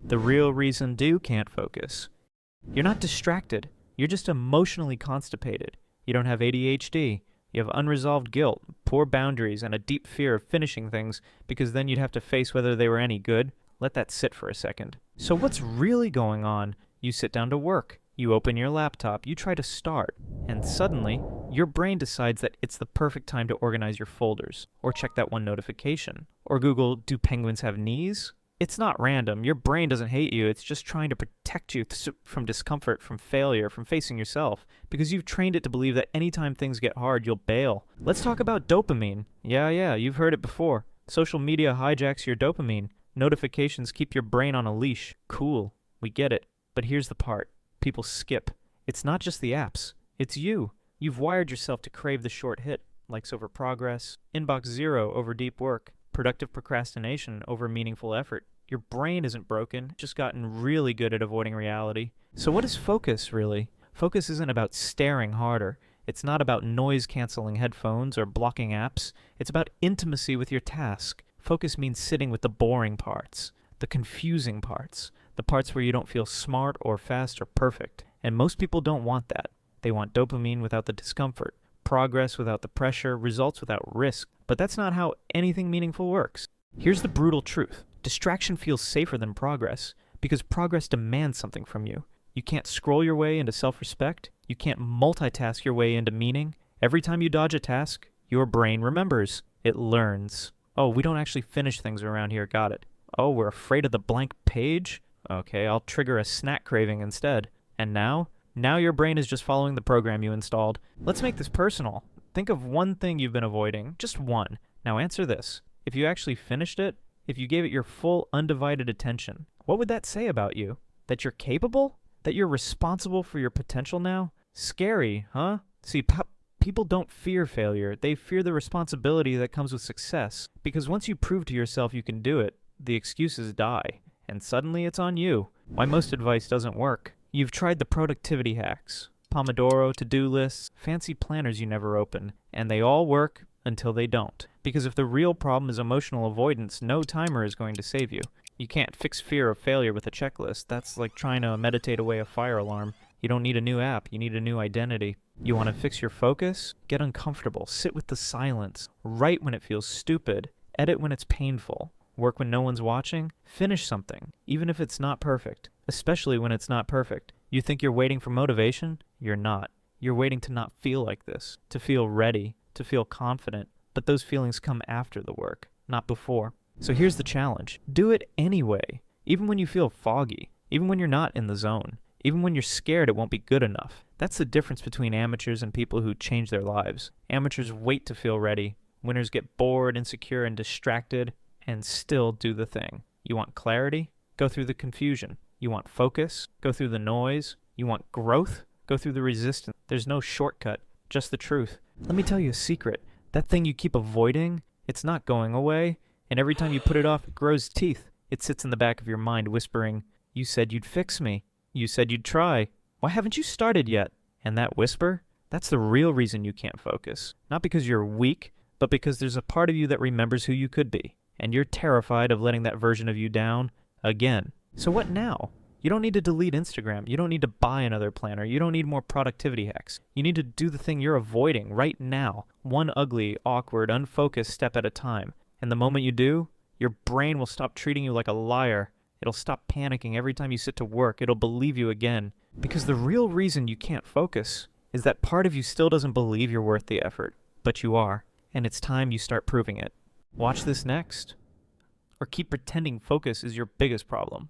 The real reason do can't focus. You're not distracted. You're just emotionally constipated. You don't have ADHD. You have unresolved guilt, poor boundaries, and a deep fear of finishing things because then you'd have to face whether they were any good. Let that sit for a second. So what's really going on? You sit down to work. You open your laptop. You try to start. And suddenly, your brain decides that it's the perfect time to organize your folders, or check that one notification, or Google, do penguins have knees? It's not random. Your brain doesn't hate you. It's just trying to protect you from discomfort, from failure, from facing yourself, because you've trained it to believe that anytime things get hard, you'll bail. Let's talk about dopamine. Yeah, you've heard it before. Social media hijacks your dopamine. Notifications keep your brain on a leash. Cool. We get it. But here's the part people skip. It's not just the apps. It's you. You've wired yourself to crave the short hit, likes over progress, inbox zero over deep work, productive procrastination over meaningful effort. Your brain isn't broken, just gotten really good at avoiding reality. So what is focus, really? Focus isn't about staring harder. It's not about noise-canceling headphones or blocking apps. It's about intimacy with your task. Focus means sitting with the boring parts, the confusing parts, the parts where you don't feel smart or fast or perfect. And most people don't want that. They want dopamine without the discomfort, progress without the pressure, results without risk. But that's not how anything meaningful works. Here's the brutal truth. Distraction feels safer than progress because progress demands something from you. You can't scroll your way into self-respect. You can't multitask your way into meaning. Every time you dodge a task, your brain remembers. It learns. Oh, we don't actually finish things around here. Got it. Oh, we're afraid of the blank page? Okay, I'll trigger a snack craving instead. And now your brain is just following the program you installed. Let's make this personal. Think of one thing you've been avoiding, just one. Now answer this. If you actually finished it, if you gave it your full undivided attention, what would that say about you? That you're capable? That you're responsible for your potential now? Scary, huh? See, people don't fear failure. They fear the responsibility that comes with success. Because once you prove to yourself you can do it, the excuses die. And suddenly it's on you. Why most advice doesn't work. You've tried the productivity hacks, Pomodoro, to-do lists, fancy planners you never open, and they all work until they don't. Because if the real problem is emotional avoidance, no timer is going to save you. You can't fix fear of failure with a checklist. That's like trying to meditate away a fire alarm. You don't need a new app, you need a new identity. You want to fix your focus? Get uncomfortable, sit with the silence, write when it feels stupid, edit when it's painful. Work when no one's watching? Finish something, even if it's not perfect, especially when it's not perfect. You think you're waiting for motivation? You're not. You're waiting to not feel like this, to feel ready, to feel confident, but those feelings come after the work, not before. So here's the challenge. Do it anyway, even when you feel foggy, even when you're not in the zone, even when you're scared it won't be good enough. That's the difference between amateurs and people who change their lives. Amateurs wait to feel ready. Winners get bored, insecure, and distracted, and still do the thing. You want clarity? Go through the confusion. You want focus? Go through the noise. You want growth? Go through the resistance. There's no shortcut, just the truth. Let me tell you a secret. That thing you keep avoiding, it's not going away, and every time you put it off, it grows teeth. It sits in the back of your mind whispering, you said you'd fix me. You said you'd try. Why haven't you started yet? And that whisper, that's the real reason you can't focus. Not because you're weak, but because there's a part of you that remembers who you could be. And you're terrified of letting that version of you down again. So what now? You don't need to delete Instagram. You don't need to buy another planner. You don't need more productivity hacks. You need to do the thing you're avoiding right now. One ugly, awkward, unfocused step at a time. And the moment you do, your brain will stop treating you like a liar. It'll stop panicking every time you sit to work. It'll believe you again. Because the real reason you can't focus is that part of you still doesn't believe you're worth the effort. But you are. And it's time you start proving it. Watch this next. Or keep pretending focus is your biggest problem.